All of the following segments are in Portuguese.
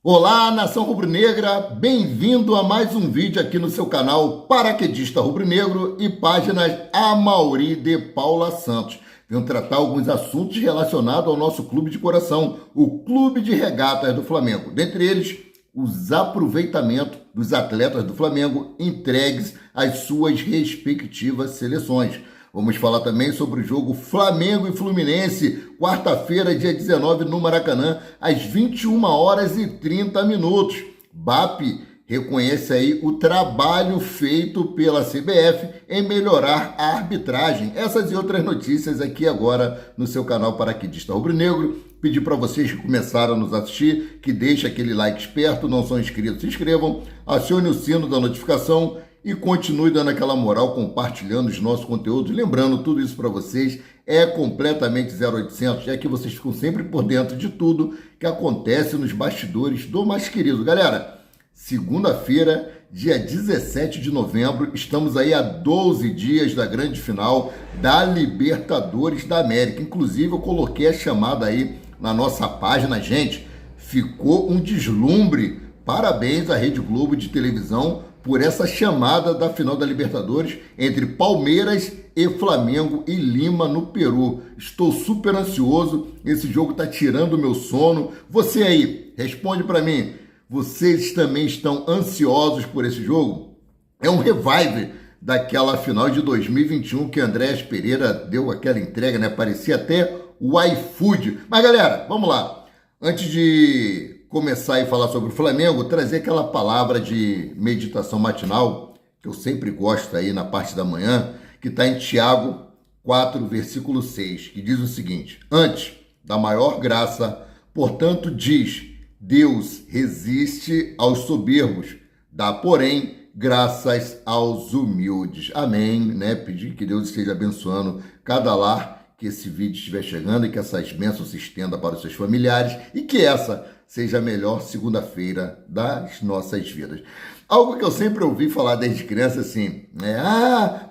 Olá, nação rubro-negra, bem-vindo a mais um vídeo aqui no seu canal Paraquedista Rubro-Negro e páginas Amaury de Paula Santos. Venho tratar alguns assuntos relacionados ao nosso clube de coração, o Clube de Regatas do Flamengo. Dentre eles, os aproveitamentos dos atletas do Flamengo entregues às suas respectivas seleções. Vamos falar também sobre o jogo Flamengo e Fluminense, quarta-feira, dia 19, no Maracanã, às 21h30. BAP reconhece aí o trabalho feito pela CBF em melhorar a arbitragem. Essas e outras notícias aqui agora no seu canal Paraquedista Rubro-Negro. Pedir para vocês que começaram a nos assistir, que deixem aquele like esperto, não são inscritos, se inscrevam, acione o sino da notificação e continue dando aquela moral, compartilhando os nossos conteúdos. Lembrando, tudo isso para vocês é completamente 0800, já que vocês ficam sempre por dentro de tudo que acontece nos bastidores do mais querido. Galera, segunda-feira, dia 17 de novembro, estamos aí a 12 dias da grande final da Libertadores da América. Inclusive, eu coloquei a chamada aí na nossa página. Gente, ficou um deslumbre. Parabéns à Rede Globo de televisão por essa chamada da final da Libertadores entre Palmeiras e Flamengo e Lima, no Peru. Estou super ansioso, esse jogo está tirando o meu sono. Você aí, responde para mim, vocês também estão ansiosos por esse jogo? É um revive daquela final de 2021 que Andréas Pereira deu aquela entrega, né? Parecia até o iFood. Mas galera, vamos lá. Antes de começar e falar sobre o Flamengo, trazer aquela palavra de meditação matinal, que eu sempre gosto aí na parte da manhã, que está em Tiago 4, versículo 6, que diz o seguinte: antes da maior graça, portanto, diz, Deus resiste aos soberbos, dá, porém, graças aos humildes. Amém, né? Pedir que Deus esteja abençoando cada lar que esse vídeo estiver chegando e que essas bênçãos se estendam para os seus familiares e que essa seja a melhor segunda-feira das nossas vidas. Algo que eu sempre ouvi falar desde criança assim,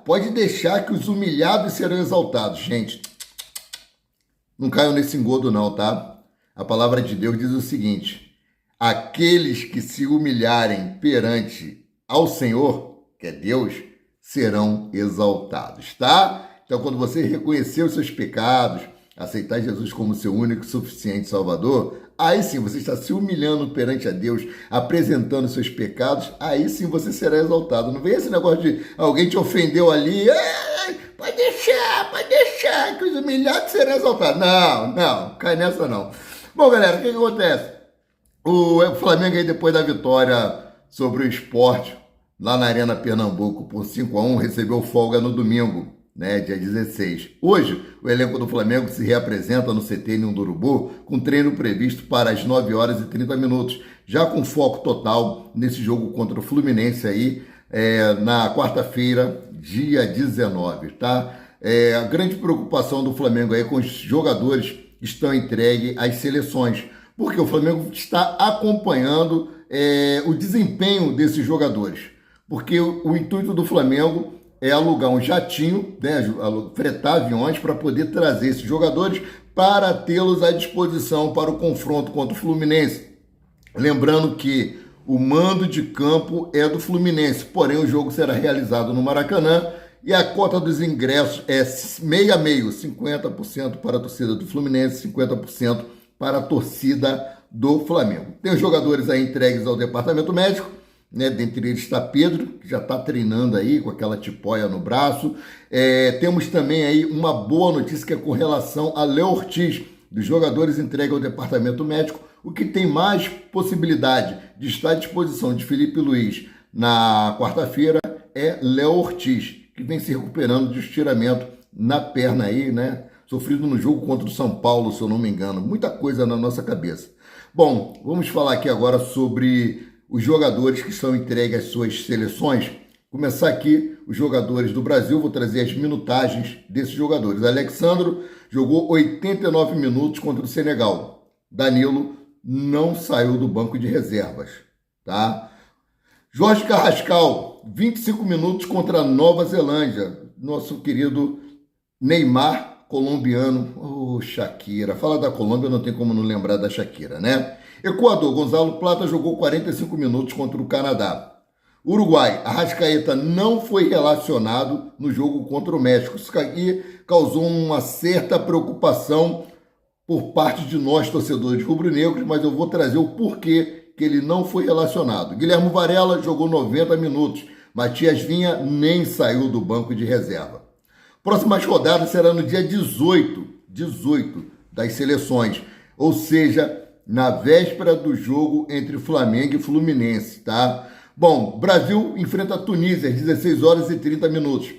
pode deixar que os humilhados serão exaltados. Gente, não caiam nesse engodo não, tá? A palavra de Deus diz o seguinte: aqueles que se humilharem perante ao Senhor, que é Deus, serão exaltados, tá? Então, quando você reconhecer os seus pecados, aceitar Jesus como seu único e suficiente Salvador, aí sim você está se humilhando perante a Deus, apresentando os seus pecados, aí sim você será exaltado. Não vem esse negócio de alguém te ofendeu ali, pode deixar, que os humilhados serão exaltados. Não, cai nessa não. Bom, galera, o que acontece? O Flamengo aí, depois da vitória sobre o Sport, lá na Arena Pernambuco, por 5-1, recebeu folga no domingo, né, dia 16. Hoje, o elenco do Flamengo se reapresenta no CT Ninho do Urubu, com treino previsto para as 9h30, já com foco total nesse jogo contra o Fluminense aí, na quarta-feira, dia 19, tá? A grande preocupação do Flamengo aí com os jogadores que estão entregues às seleções, porque o Flamengo está acompanhando o desempenho desses jogadores, porque o intuito do Flamengo é alugar um jatinho, né, fretar aviões para poder trazer esses jogadores para tê-los à disposição para o confronto contra o Fluminense. Lembrando que o mando de campo é do Fluminense, porém o jogo será realizado no Maracanã e a cota dos ingressos é meio a meio, 50% para a torcida do Fluminense, 50% para a torcida do Flamengo. Tem os jogadores aí entregues ao departamento médico, né? Dentre eles está Pedro, que já está treinando aí com aquela tipóia no braço. Temos também aí uma boa notícia que é com relação a Léo Ortiz, dos jogadores entregues ao departamento médico. O que tem mais possibilidade de estar à disposição de Felipe Luiz na quarta-feira é Léo Ortiz, que vem se recuperando de estiramento na perna aí, né? Sofrido no jogo contra o São Paulo, se eu não me engano. Muita coisa na nossa cabeça. Bom, vamos falar aqui agora sobre os jogadores que são entregues às suas seleções. Começar aqui os jogadores do Brasil, vou trazer as minutagens desses jogadores. Alexandro jogou 89 minutos contra o Senegal. Danilo não saiu do banco de reservas, tá? Jorge Carrascal, 25 minutos contra a Nova Zelândia. Nosso querido Neymar, colombiano. Shakira. Fala da Colômbia, não tem como não lembrar da Shakira, né? Equador, Gonzalo Plata jogou 45 minutos contra o Canadá. Uruguai, Arrascaeta não foi relacionado no jogo contra o México. Isso aqui causou uma certa preocupação por parte de nós, torcedores rubro-negros, mas eu vou trazer o porquê que ele não foi relacionado. Guilherme Varela jogou 90 minutos. Matias Vinha nem saiu do banco de reserva. Próximas rodadas será no dia 18 das seleções, ou seja, na véspera do jogo entre Flamengo e Fluminense, tá? Bom, Brasil enfrenta a Tunísia às 16 horas e 30 minutos,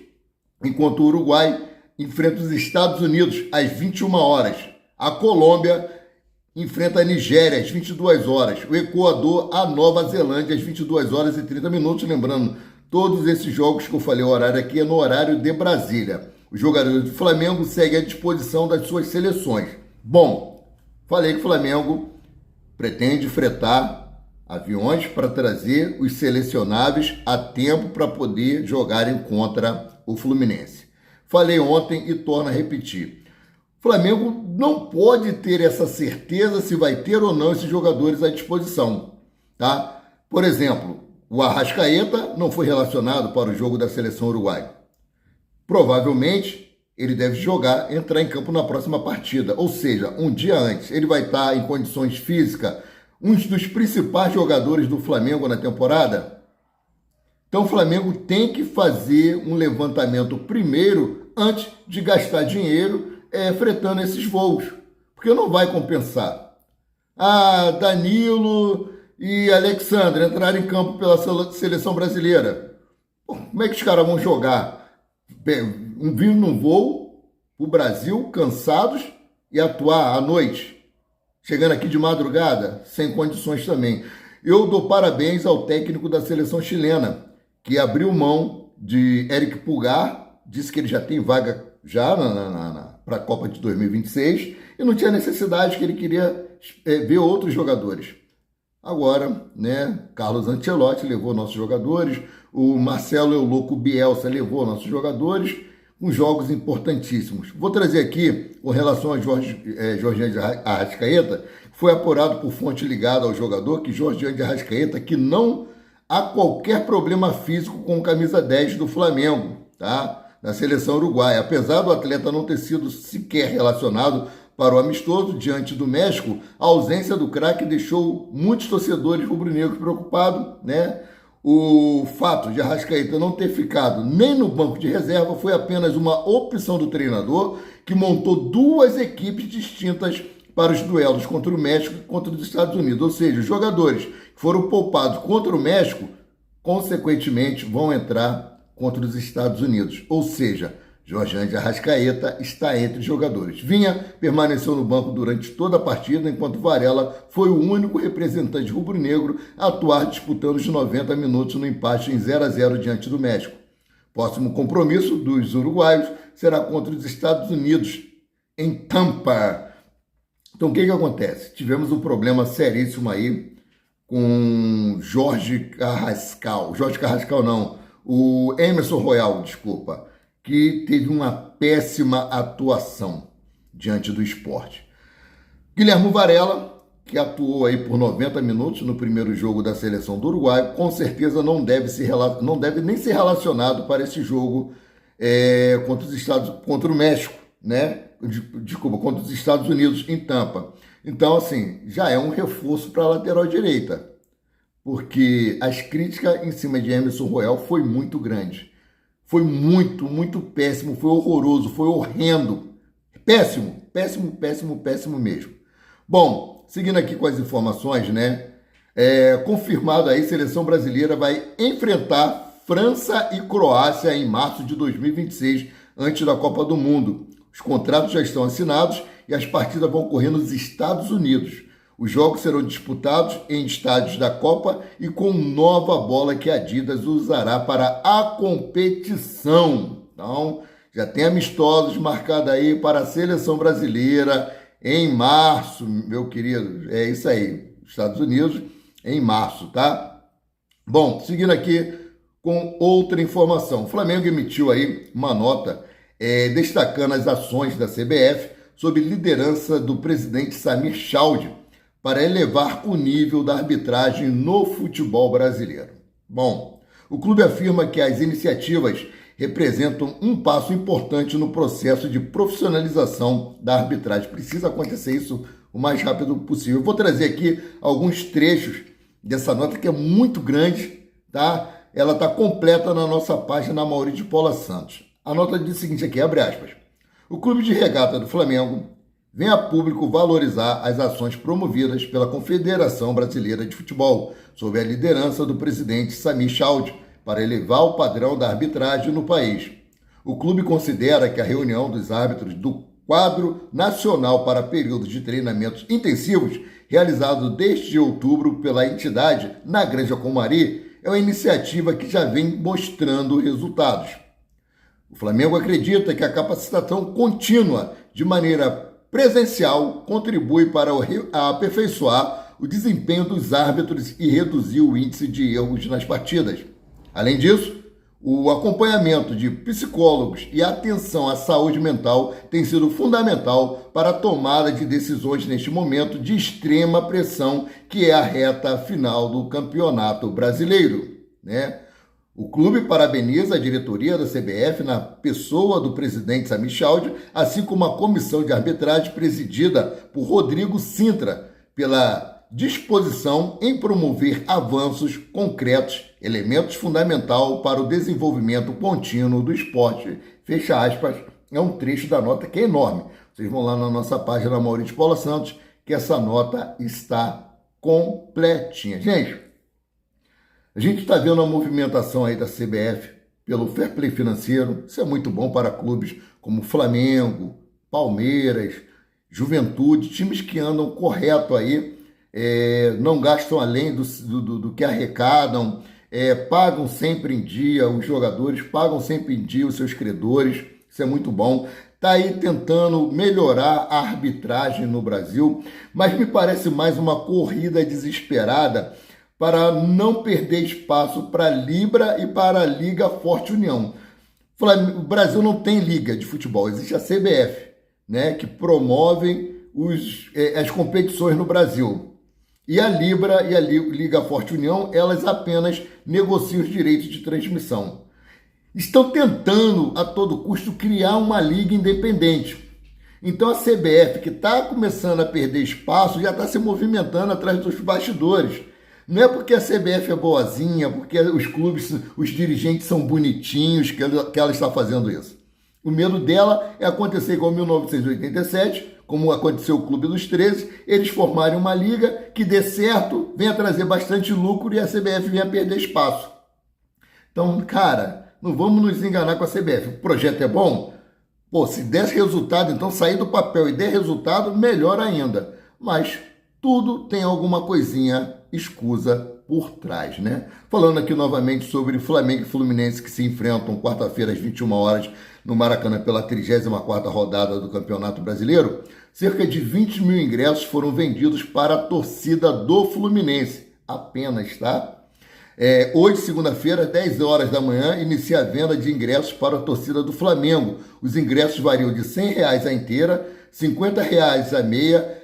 enquanto o Uruguai enfrenta os Estados Unidos às 21 horas. A Colômbia enfrenta a Nigéria às 22 horas. O Equador, a Nova Zelândia às 22 horas e 30 minutos. Lembrando, todos esses jogos que eu falei, o horário aqui é no horário de Brasília. Os jogadores do Flamengo seguem à disposição das suas seleções. Bom, falei que o Flamengo pretende fretar aviões para trazer os selecionáveis a tempo para poder jogarem contra o Fluminense. Falei ontem e torno a repetir. O Flamengo não pode ter essa certeza se vai ter ou não esses jogadores à disposição, tá? Por exemplo, o Arrascaeta não foi relacionado para o jogo da seleção uruguaia. Provavelmente ele deve entrar em campo na próxima partida, ou seja, um dia antes. Ele vai estar em condições físicas, um dos principais jogadores do Flamengo na temporada. Então o Flamengo tem que fazer um levantamento primeiro antes de gastar dinheiro fretando esses voos, porque não vai compensar. Danilo e Alexandre entraram em campo pela seleção brasileira. Como é que os caras vão jogar? Vindo num voo, o Brasil, cansados, e atuar à noite? Chegando aqui de madrugada, sem condições também. Eu dou parabéns ao técnico da seleção chilena, que abriu mão de Eric Pulgar, disse que ele já tem vaga para a Copa de 2026, e não tinha necessidade, que ele queria ver outros jogadores. Agora, né, Carlos Ancelotti levou nossos jogadores, o Marcelo Euloco Bielsa levou nossos jogadores, com jogos importantíssimos. Vou trazer aqui, com relação a Jorginho de Arrascaeta, foi apurado por fonte ligada ao jogador que Jorginho de Arrascaeta, que não há qualquer problema físico com camisa 10 do Flamengo, tá? Na seleção uruguaia. Apesar do atleta não ter sido sequer relacionado para o amistoso diante do México, a ausência do craque deixou muitos torcedores rubro-negros preocupados, né? O fato de Arrascaeta não ter ficado nem no banco de reserva foi apenas uma opção do treinador, que montou duas equipes distintas para os duelos contra o México e contra os Estados Unidos. Ou seja, os jogadores que foram poupados contra o México, consequentemente, vão entrar contra os Estados Unidos. Ou seja, Jorginho de Arrascaeta está entre os jogadores. Vinha permaneceu no banco durante toda a partida, enquanto Varela foi o único representante rubro-negro a atuar disputando os 90 minutos no empate em 0-0 diante do México. Próximo compromisso dos uruguaios será contra os Estados Unidos, em Tampa. Então o que acontece? Tivemos um problema seríssimo aí com Jorge Carrascal. Jorge Carrascal não, o Emerson Royal, desculpa, que teve uma péssima atuação diante do Sport. Guilherme Varela, que atuou aí por 90 minutos no primeiro jogo da seleção do Uruguai, com certeza não deve nem ser relacionado para esse jogo contra o México, né? Desculpa, contra os Estados Unidos em Tampa. Então, assim, já é um reforço para a lateral direita, porque as críticas em cima de Emerson Royal foi muito grande. Foi muito, muito péssimo, foi horroroso, foi horrendo. Péssimo, péssimo, péssimo, péssimo mesmo. Bom, seguindo aqui com as informações, né? Confirmado aí, seleção brasileira vai enfrentar França e Croácia em março de 2026, antes da Copa do Mundo. Os contratos já estão assinados e as partidas vão ocorrer nos Estados Unidos. Os jogos serão disputados em estádios da Copa e com nova bola que a Adidas usará para a competição. Então, já tem amistosos marcados aí para a seleção brasileira em março, meu querido. É isso aí, Estados Unidos em março, tá? Bom, seguindo aqui com outra informação. O Flamengo emitiu aí uma nota destacando as ações da CBF sob liderança do presidente Samir Chaude, para elevar o nível da arbitragem no futebol brasileiro. Bom, o clube afirma que as iniciativas representam um passo importante no processo de profissionalização da arbitragem. Precisa acontecer isso o mais rápido possível. Eu vou trazer aqui alguns trechos dessa nota que é muito grande, tá? Ela está completa na nossa página Amaury de Paula Santos. A nota diz o seguinte aqui, abre aspas. O Clube de Regata do Flamengo vem a público valorizar as ações promovidas pela Confederação Brasileira de Futebol, sob a liderança do presidente Samir Chaude, para elevar o padrão da arbitragem no país. O clube considera que a reunião dos árbitros do quadro nacional para períodos de treinamentos intensivos, realizado desde outubro pela entidade na Granja Comari, é uma iniciativa que já vem mostrando resultados. O Flamengo acredita que a capacitação contínua de maneira presencial contribui para aperfeiçoar o desempenho dos árbitros e reduzir o índice de erros nas partidas. Além disso, o acompanhamento de psicólogos e a atenção à saúde mental tem sido fundamental para a tomada de decisões neste momento de extrema pressão, que é a reta final do Campeonato Brasileiro, né? O clube parabeniza a diretoria da CBF na pessoa do presidente Samir Chaude, assim como a comissão de arbitragem presidida por Rodrigo Sintra, pela disposição em promover avanços concretos, elementos fundamental para o desenvolvimento contínuo do esporte. Fecha aspas, é um trecho da nota que é enorme. Vocês vão lá na nossa página Amaury de Paula Santos, que essa nota está completinha. Gente, a gente está vendo a movimentação aí da CBF pelo fair play financeiro. Isso é muito bom para clubes como Flamengo, Palmeiras, Juventude, times que andam correto aí, não gastam além do que arrecadam, pagam sempre em dia os jogadores, pagam sempre em dia os seus credores. Isso é muito bom. Está aí tentando melhorar a arbitragem no Brasil, mas me parece mais uma corrida desesperada para não perder espaço para a Libra e para a Liga Forte União. O Brasil não tem liga de futebol, existe a CBF, né, que promovem as competições no Brasil. E a Libra e a Liga Forte União, elas apenas negociam os direitos de transmissão. Estão tentando, a todo custo, criar uma liga independente. Então a CBF, que está começando a perder espaço, já está se movimentando atrás dos bastidores. Não é porque a CBF é boazinha, porque os clubes, os dirigentes são bonitinhos que ela está fazendo isso. O medo dela é acontecer igual em 1987, como aconteceu o Clube dos 13, eles formarem uma liga que dê certo, venha trazer bastante lucro e a CBF venha perder espaço. Então, cara, não vamos nos enganar com a CBF. O projeto é bom? Pô, se der resultado, então sair do papel e der resultado, melhor ainda. Mas tudo tem alguma coisinha escusa por trás, né? Falando aqui novamente sobre Flamengo e Fluminense que se enfrentam quarta-feira às 21 horas no Maracanã pela 34ª rodada do Campeonato Brasileiro, cerca de 20 mil ingressos foram vendidos para a torcida do Fluminense, apenas, tá? Hoje, segunda-feira, 10 horas da manhã, inicia a venda de ingressos para a torcida do Flamengo. Os ingressos variam de R$100 a inteira, R$50 a meia,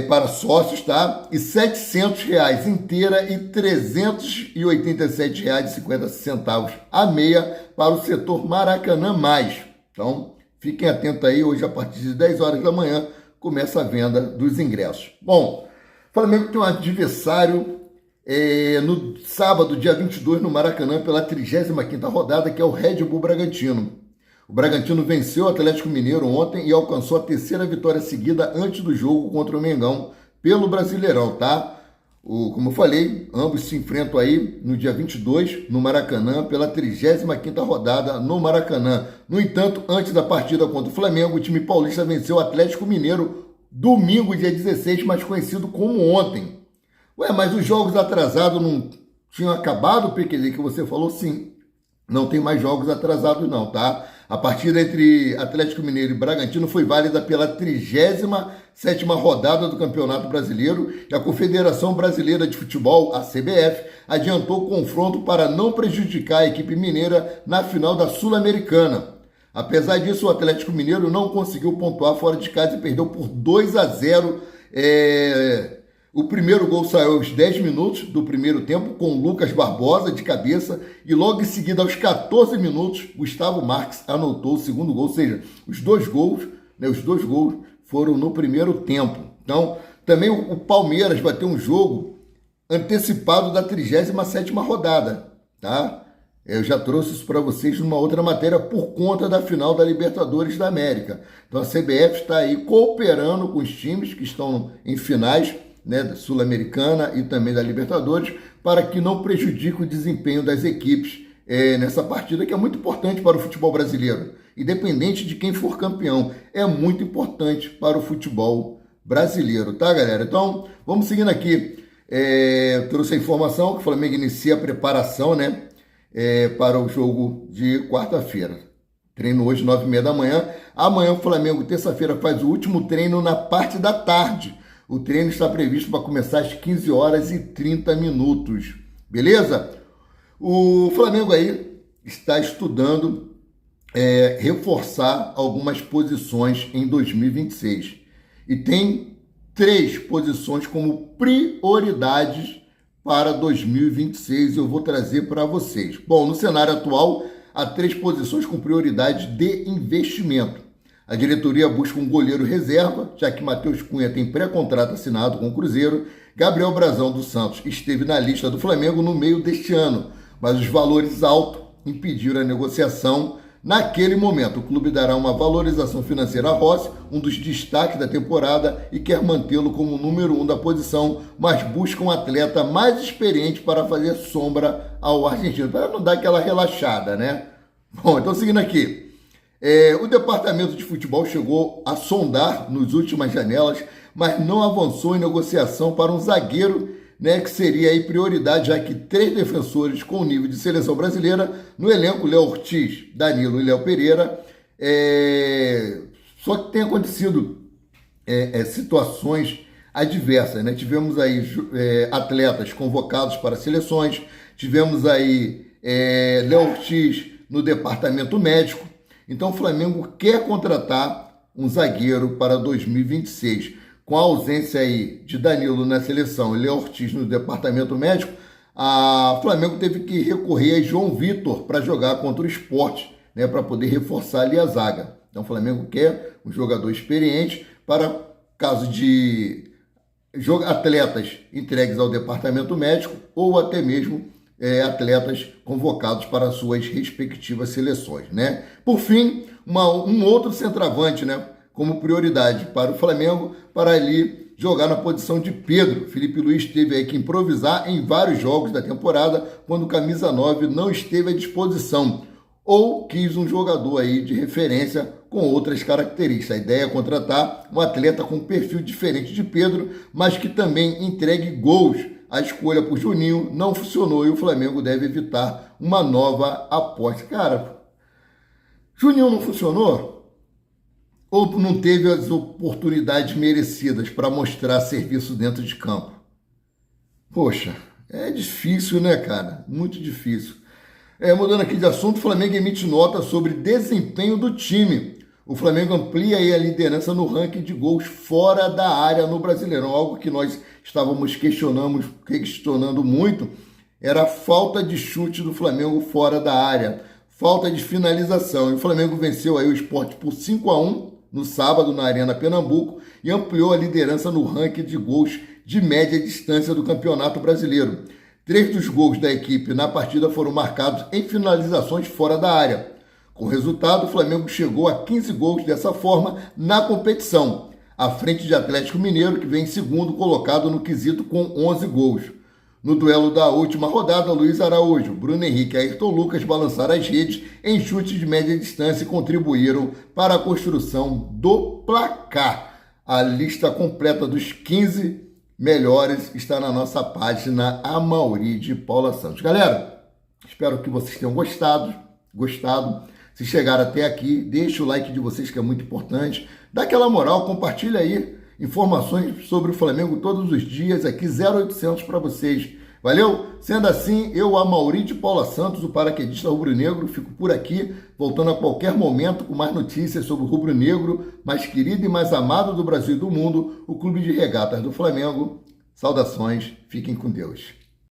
para sócios, tá? E R$700 inteira e R$387,50 a meia para o setor Maracanã+. Então, fiquem atentos aí, hoje a partir de 10 horas da manhã começa a venda dos ingressos. Bom, o Flamengo tem um adversário no sábado, dia 22, no Maracanã, pela 35ª rodada, que é o Red Bull Bragantino. O Bragantino venceu o Atlético Mineiro ontem e alcançou a terceira vitória seguida antes do jogo contra o Mengão pelo Brasileirão, tá? Como eu falei, ambos se enfrentam aí no dia 22 no Maracanã pela 35ª rodada no Maracanã. No entanto, antes da partida contra o Flamengo, o time paulista venceu o Atlético Mineiro domingo, dia 16, mais conhecido como ontem. Ué, mas os jogos atrasados não tinham acabado, PQD, que você falou? Sim, não tem mais jogos atrasados não, tá? A partida entre Atlético Mineiro e Bragantino foi válida pela 37ª rodada do Campeonato Brasileiro e a Confederação Brasileira de Futebol, a CBF, adiantou o confronto para não prejudicar a equipe mineira na final da Sul-Americana. Apesar disso, o Atlético Mineiro não conseguiu pontuar fora de casa e perdeu por 2-0 O primeiro gol saiu aos 10 minutos do primeiro tempo com Lucas Barbosa de cabeça e logo em seguida, aos 14 minutos, Gustavo Marques anotou o segundo gol, ou seja, os dois gols foram no primeiro tempo. Então, também o Palmeiras vai ter um jogo antecipado da 37ª rodada, tá? Eu já trouxe isso para vocês numa outra matéria por conta da final da Libertadores da América. Então a CBF está aí cooperando com os times que estão em finais, né, da Sul-Americana e também da Libertadores, para que não prejudique o desempenho das equipes nessa partida, que é muito importante para o futebol brasileiro. Independente de quem for campeão, é muito importante para o futebol brasileiro, tá, galera? Então, vamos seguindo aqui. Trouxe a informação que o Flamengo inicia a preparação, né, para o jogo de quarta-feira. Treino hoje, 9h30 da manhã. Amanhã o Flamengo, terça-feira, faz o último treino na parte da tarde. O treino está previsto para começar às 15h30. Beleza? O Flamengo aí está estudando reforçar algumas posições em 2026. E tem 3 posições como prioridades para 2026, eu vou trazer para vocês. Bom, no cenário atual, há 3 posições com prioridade de investimento. A diretoria busca um goleiro reserva, já que Matheus Cunha tem pré-contrato assinado com o Cruzeiro. Gabriel Brazão dos Santos esteve na lista do Flamengo no meio deste ano, mas os valores altos impediram a negociação. Naquele momento, o clube dará uma valorização financeira a Rossi, um dos destaques da temporada, e quer mantê-lo como número 1 da posição, mas busca um atleta mais experiente para fazer sombra ao argentino, para não dar aquela relaxada, né? Bom, então seguindo aqui. O departamento de futebol chegou a sondar nas últimas janelas, mas não avançou em negociação para um zagueiro, né, que seria aí prioridade, já que 3 defensores com nível de seleção brasileira no elenco, Léo Ortiz, Danilo e Léo Pereira, só que tem acontecido situações adversas, né? Tivemos aí atletas convocados para seleções, tivemos aí Léo Ortiz no departamento médico. Então o Flamengo quer contratar um zagueiro para 2026. Com a ausência aí de Danilo na seleção e Léo Ortiz no departamento médico, o Flamengo teve que recorrer a João Vitor para jogar contra o Sport, né, para poder reforçar ali a zaga. Então o Flamengo quer um jogador experiente para caso de atletas entregues ao departamento médico ou até mesmo atletas convocados para suas respectivas seleções, né? Por fim, um outro centroavante, né, como prioridade para o Flamengo, para ali jogar na posição de Pedro. Felipe Luiz teve aí que improvisar em vários jogos da temporada, quando o camisa 9 não esteve à disposição, ou quis um jogador aí de referência com outras características. A ideia é contratar um atleta com um perfil diferente de Pedro, mas que também entregue gols. A escolha por Juninho não funcionou e o Flamengo deve evitar uma nova aposta. Cara, Juninho não funcionou? Ou não teve as oportunidades merecidas para mostrar serviço dentro de campo? Poxa, é difícil, né, cara? Muito difícil. Mudando aqui de assunto, o Flamengo emite nota sobre desempenho do time. O Flamengo amplia aí a liderança no ranking de gols fora da área no Brasileirão. Algo que nós estávamos questionando muito era a falta de chute do Flamengo fora da área, falta de finalização. E o Flamengo venceu aí o Sport por 5-1 no sábado na Arena Pernambuco e ampliou a liderança no ranking de gols de média distância do Campeonato Brasileiro. 3 dos gols da equipe na partida foram marcados em finalizações fora da área. Com o resultado, o Flamengo chegou a 15 gols dessa forma na competição, à frente de Atlético Mineiro, que vem em segundo colocado no quesito com 11 gols. No duelo da última rodada, Luiz Araújo, Bruno Henrique e Ayrton Lucas balançaram as redes em chutes de média distância e contribuíram para a construção do placar. A lista completa dos 15 melhores está na nossa página Amaury de Paula Santos. Galera, espero que vocês tenham gostado. Se chegaram até aqui, deixa o like de vocês, que é muito importante. Dá aquela moral, compartilha aí informações sobre o Flamengo todos os dias, aqui 0800 para vocês. Valeu? Sendo assim, eu, Amaury de Paula Santos, o paraquedista rubro-negro, fico por aqui, voltando a qualquer momento com mais notícias sobre o rubro-negro, mais querido e mais amado do Brasil e do mundo, o Clube de Regatas do Flamengo. Saudações, fiquem com Deus.